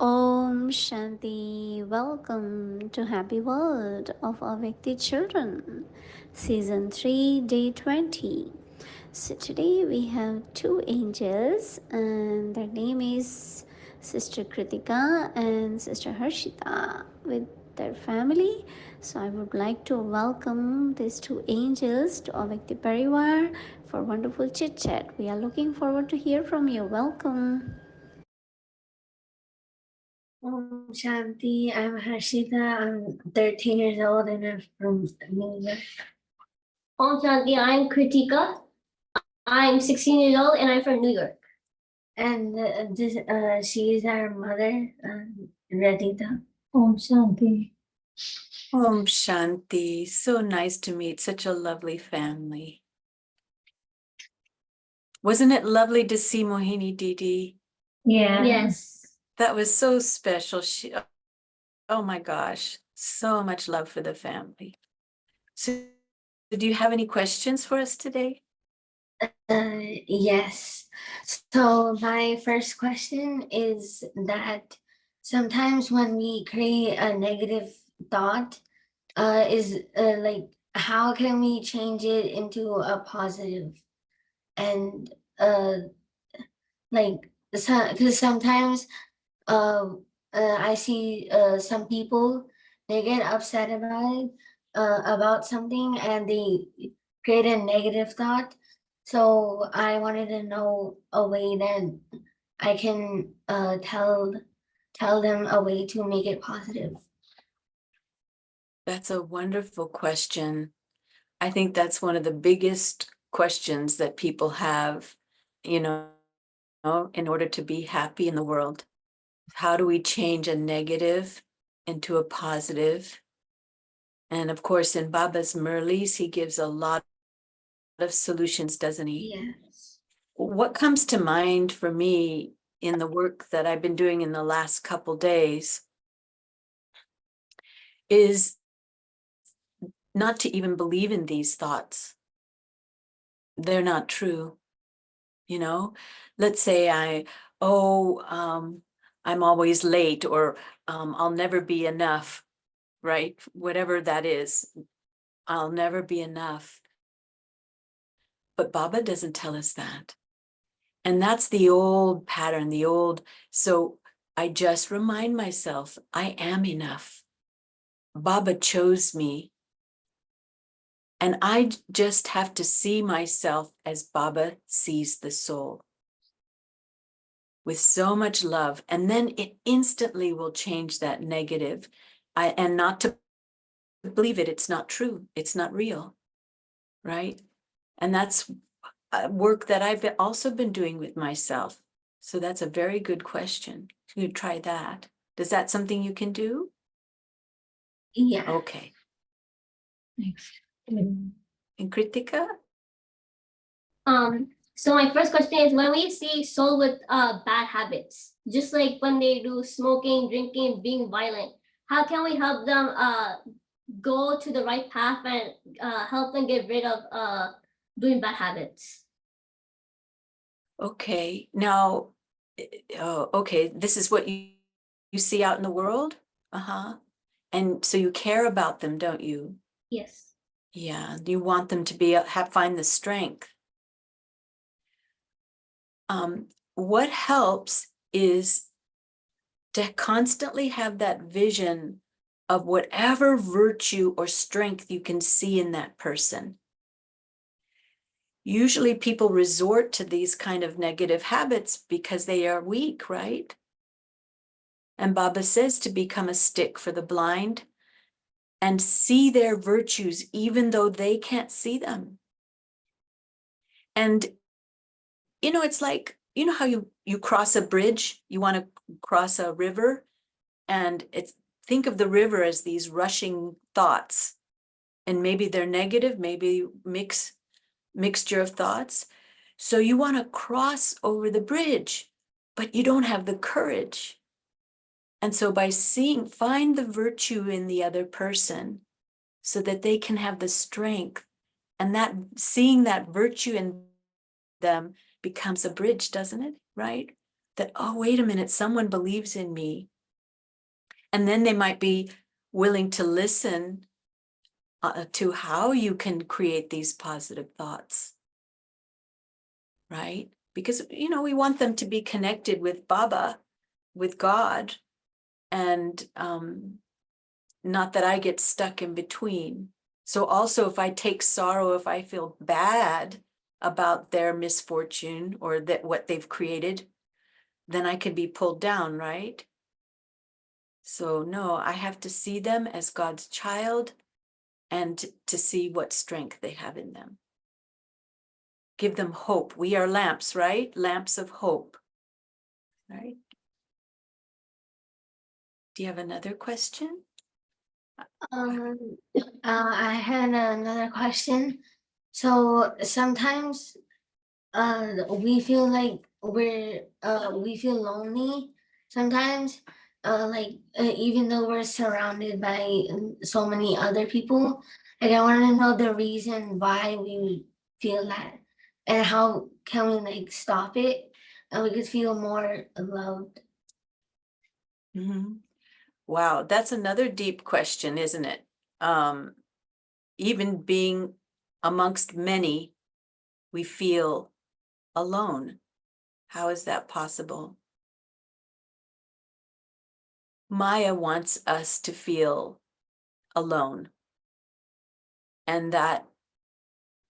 Om Shanti. Welcome to Happy World of Avyakti Children, Season 3, Day 20. So today we have two angels, and their name is Sister Kritika and Sister Harshita with their family. So I would like to welcome these two angels to Avyakti Parivar for wonderful chit chat. We are looking forward to hear from you. Welcome. Om Shanti, I'm Harshita. I'm 13 years old and I'm from New York. Om Shanti, I'm Kritika. I'm 16 years old and I'm from New York. And she is our mother, Radhita. Om Shanti. Om Shanti. So nice to meet such a lovely family. Wasn't it lovely to see Mohini Didi? Yeah. Yes. That was so special. Oh my gosh, so much love for the family. So, do you have any questions for us today? Yes. So my first question is that sometimes when we create a negative thought, like how can we change it into a positive? And like because sometimes I see some people, they get upset about something and they create a negative thought. So I wanted to know a way that I can tell them a way to make it positive. That's a wonderful question. I think that's one of the biggest questions that people have, you know, in order to be happy in the world. How do we change a negative into a positive? And of course, in Baba's Murlis, he gives a lot of solutions, doesn't he? Yes. What comes to mind for me in the work that I've been doing in the last couple days is not to even believe in these thoughts. They're not true. You know, let's say I'm always late, or I'll never be enough, right? Whatever that is, I'll never be enough. But Baba doesn't tell us that. And that's the old pattern, so I just remind myself, I am enough. Baba chose me. And I just have to see myself as Baba sees the soul, with so much love. And then it instantly will change that negative. And not to believe it, it's not true, it's not real, right? And that's work that I've also been doing with myself. So that's a very good question. You could try that. Is that something you can do? Yeah. Okay. Thanks. And Kritika? So my first question is, when we see soul with bad habits, just like when they do smoking, drinking, being violent, how can we help them go to the right path and help them get rid of doing bad habits? Okay. Now, okay, this is what you see out in the world? Uh-huh. And so you care about them, don't you? Yes. Yeah, you want them to find the strength. What helps is to constantly have that vision of whatever virtue or strength you can see in that person. Usually people resort to these kind of negative habits because they are weak, right? And Baba says to become a stick for the blind and see their virtues even though they can't see them. And, it's like, how you cross a bridge, you want to cross a river, and think of the river as these rushing thoughts, and maybe they're negative, maybe mixture of thoughts. So you want to cross over the bridge, but you don't have the courage. And so by find the virtue in the other person so that they can have the strength, and that seeing that virtue in them becomes a bridge, doesn't it? Right? that, oh, wait a minute, someone believes in me. And then they might be willing to listen to how you can create these positive thoughts, right? Because, we want them to be connected with Baba, with God, and not that I get stuck in between. So also, if I take sorrow, if I feel bad about their misfortune or that what they've created, then I can be pulled down, right? So no, I have to see them as God's child and to see what strength they have in them. Give them hope. We are lamps, right? Lamps of hope, right? Do you have another question? I had another question. So sometimes we feel like we feel lonely sometimes, even though we're surrounded by so many other people. Like, I want to know the reason why we feel that, and how can we like stop it and we could feel more loved. Mhm. Wow, that's another deep question, isn't it? Even being amongst many, we feel alone. How is that possible? Maya wants us to feel alone. And that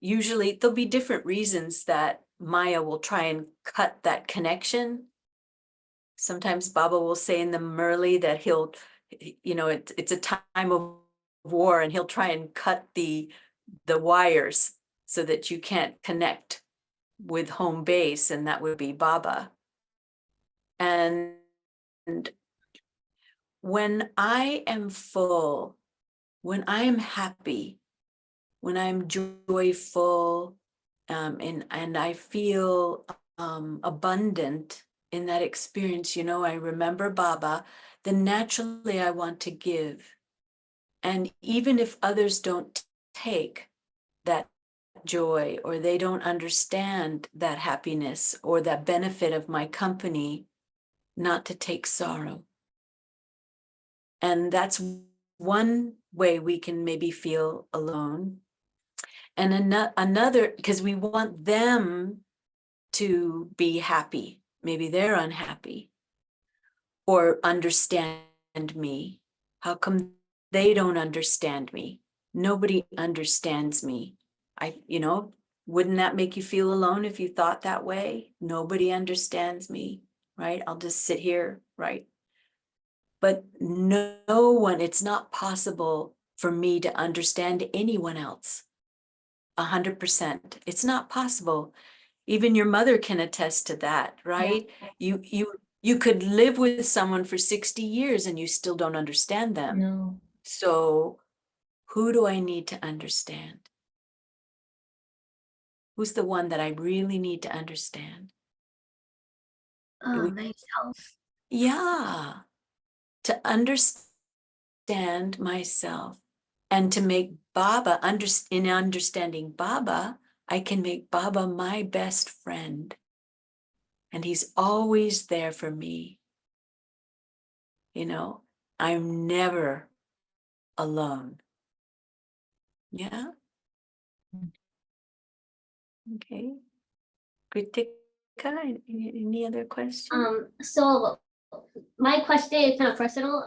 usually there'll be different reasons that Maya will try and cut that connection. Sometimes Baba will say in the Murli that he'll, it's a time of war, and he'll try and cut the wires so that you can't connect with home base, and that would be Baba. And when I am full, when I am happy, when I'm joyful, and I feel abundant in that experience, I remember Baba, then naturally I want to give. And even if others don't take that joy, or they don't understand that happiness or that benefit of my company, not to take sorrow. And that's one way we can maybe feel alone. And another, because we want them to be happy. Maybe they're unhappy or understand me. How come they don't understand me? Nobody understands me. Wouldn't that make you feel alone if you thought that way? Nobody understands me, right? I'll just sit here, right? But no one, it's not possible for me to understand anyone else 100%. It's not possible. Even your mother can attest to that, right? You could live with someone for 60 years and you still don't understand them. No. So who do I need to understand? Who's the one that I really need to understand? Myself. Yeah, to understand myself and to make Baba, in understanding Baba, I can make Baba my best friend. And he's always there for me. I'm never alone. Yeah. Okay. Kritika, any other questions? So my question is kind of personal.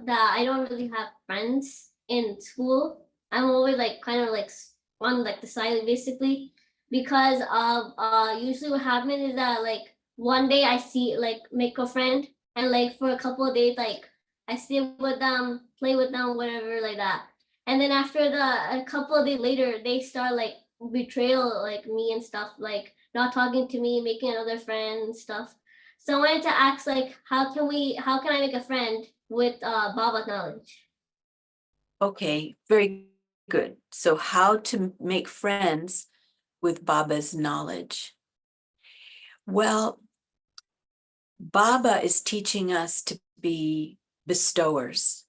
That I don't really have friends in school. I'm always like kind of like on like the side basically, because of usually what happens is that like one day I see like make a friend, and like for a couple of days like I sit with them, play with them, whatever like that. And then after a couple of days later, they start like betrayal like me and stuff, like not talking to me, making another friend and stuff. So I wanted to ask, like, how can I make a friend with Baba's knowledge? Okay, very good. So how to make friends with Baba's knowledge? Well, Baba is teaching us to be bestowers.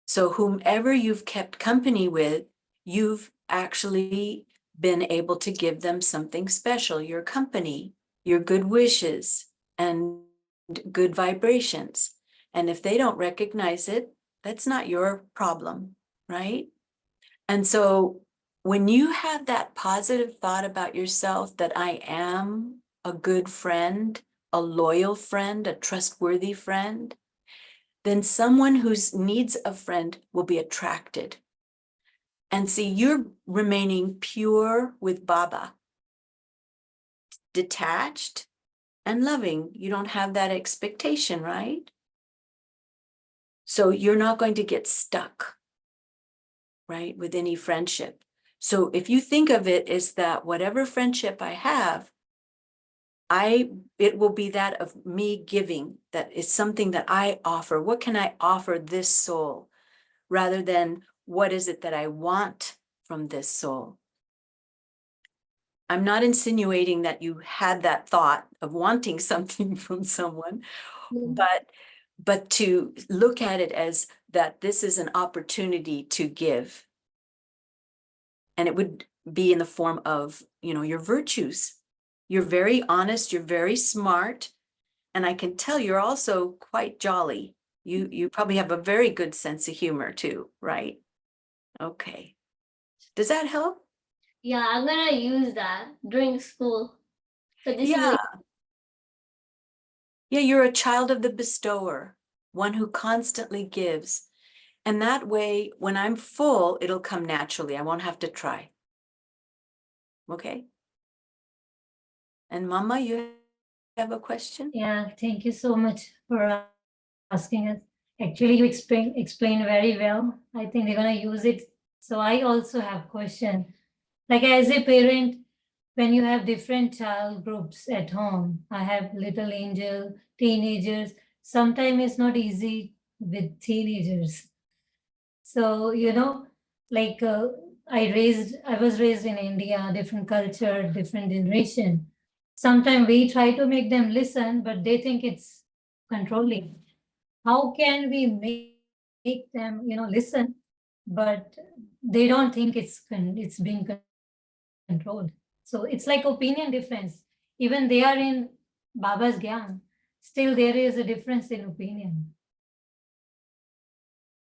So whomever you've kept company with, you've actually been able to give them something special, your company, your good wishes, and good vibrations. And if they don't recognize it, that's not your problem, right? And so when you have that positive thought about yourself, that I am a good friend, a loyal friend, a trustworthy friend, then someone who needs a friend will be attracted. And see, you're remaining pure with Baba, detached and loving. You don't have that expectation, right? So you're not going to get stuck, right, with any friendship. So if you think of it as that whatever friendship I have, it will be that of me giving, that is something that I offer. What can I offer this soul, rather than what is it that I want from this soul? I'm not insinuating that you had that thought of wanting something from someone, but to look at it as that this is an opportunity to give. And it would be in the form of, your virtues. You're very honest, you're very smart, and I can tell you're also quite jolly. You probably have a very good sense of humor too, right? Okay. Does that help? Yeah, I'm gonna use that during school. So this is Yeah. Yeah, you're a child of the bestower, one who constantly gives. And that way, when I'm full, it'll come naturally. I won't have to try. Okay? And Mama, you have a question? Yeah, thank you so much for asking us. Actually, you explained very well. I think they're gonna use it. So I also have question. Like as a parent, when you have different child groups at home, I have little angel, teenagers. Sometimes it's not easy with teenagers. So, like I was raised in India, different culture, different generation. Sometimes we try to make them listen, but they think it's controlling. How can we make them, listen, but they don't think it's being controlled? So it's like opinion difference. Even they are in Baba's Gyan, still there is a difference in opinion.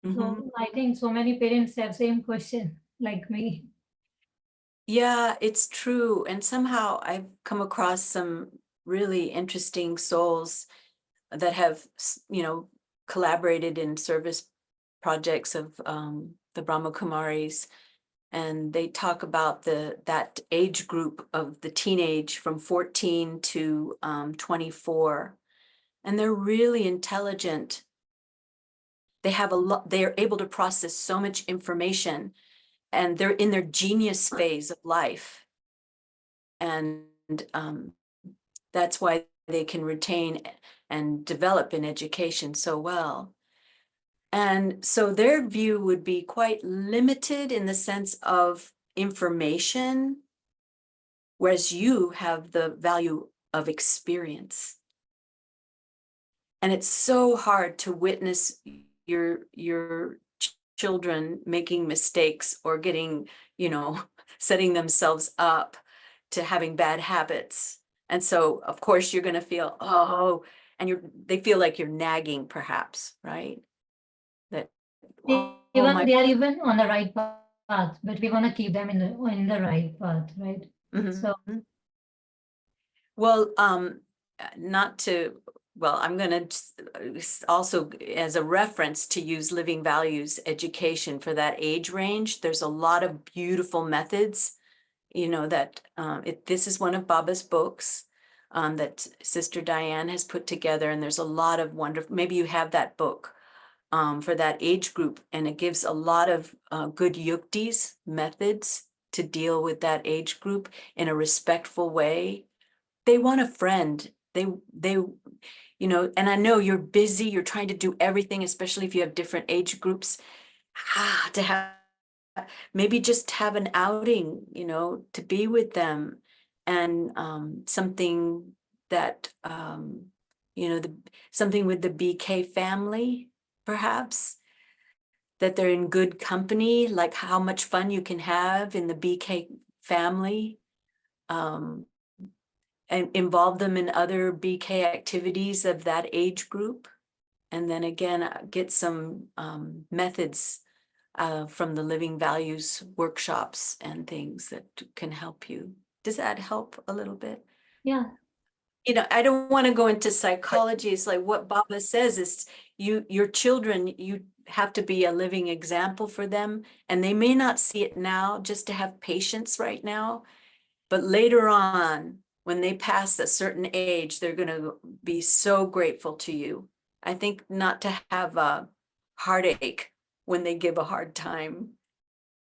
Mhm. So I think so many parents have same question like me. Yeah, it's true. And somehow I've come across some really interesting souls that have, collaborated in service projects of the Brahma Kumaris. And they talk about that age group of the teenage from 14 to 24. And they're really intelligent. They have a lot, they are able to process so much information, and they're in their genius phase of life. And that's why they can retain and develop in education so well. And so their view would be quite limited in the sense of information, whereas you have the value of experience. And it's so hard to witness your children making mistakes or getting, setting themselves up to having bad habits. And so, of course, you're going to feel, and they feel like you're nagging, perhaps, right? That, oh my. They are even on the right path, but we want to keep them in the right path, right? So Mhm. Well, not to, well, I'm going to also, as a reference, to use Living Values Education for that age range. There's a lot of beautiful methods, that this is one of Baba's books that Sister Diane has put together. And there's a lot of wonderful, maybe you have that book for that age group, and it gives a lot of good yuktis, methods to deal with that age group in a respectful way. They want a friend. They, and I know you're busy, you're trying to do everything, especially if you have different age groups. To have, maybe just have an outing, to be with them, and something that, something with the BK family, perhaps, that they're in good company, like how much fun you can have in the BK family. and involve them in other BK activities of that age group. And then again, get some methods from the Living Values workshops and things that can help you. Does that help a little bit? Yeah. You know, I don't want to go into psychology. It's like what Baba says is your children, you have to be a living example for them. And they may not see it now, just to have patience right now. But later on, when they pass a certain age, they're going to be so grateful to you. I think not to have a heartache when they give a hard time,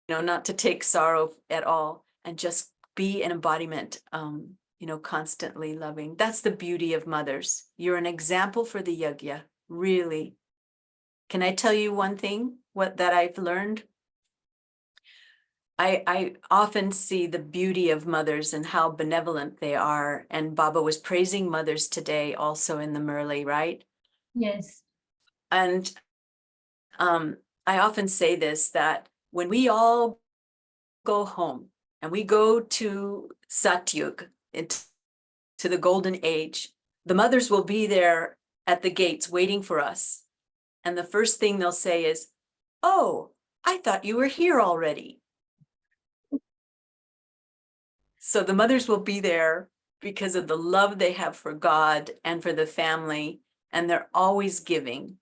you know, not to take sorrow at all, and just be an embodiment, you know, constantly loving. That's the beauty of mothers. You're an example for the yagya, really. Can I tell you one thing, that I've learned? I often see the beauty of mothers and how benevolent they are. And Baba was praising mothers today also in the Murli, right? Yes. And I often say this, that when we all go home and we go to Satyug, to the golden age, the mothers will be there at the gates waiting for us. And the first thing they'll say is, "Oh, I thought you were here already." So the mothers will be there because of the love they have for God and for the family, and they're always giving,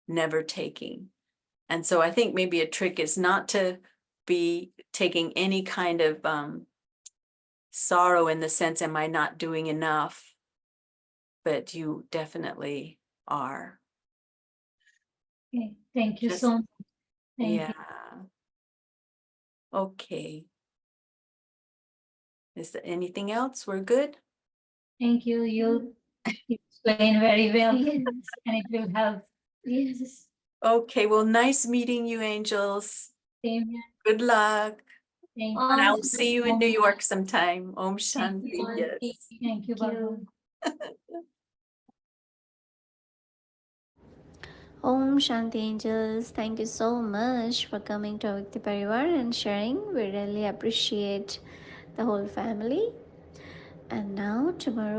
never taking. And so I think maybe a trick is not to be taking any kind of sorrow in the sense, am I not doing enough? But you definitely are. Okay. Thank you Just- so much. Thank Yeah. you. Okay. Is there anything else? We're good? Thank you. You explain very well, Yes. and it will help. Yes. Okay, well, nice meeting you, angels. Same here. Good luck. Thank you. And Om I'll see you in New York sometime. Om Thank Shanti. you. Yes. Thank you, Baba. Om Shanti Angels, thank you so much for coming to Avyakti Parivar and sharing. We really appreciate the whole family. And now tomorrow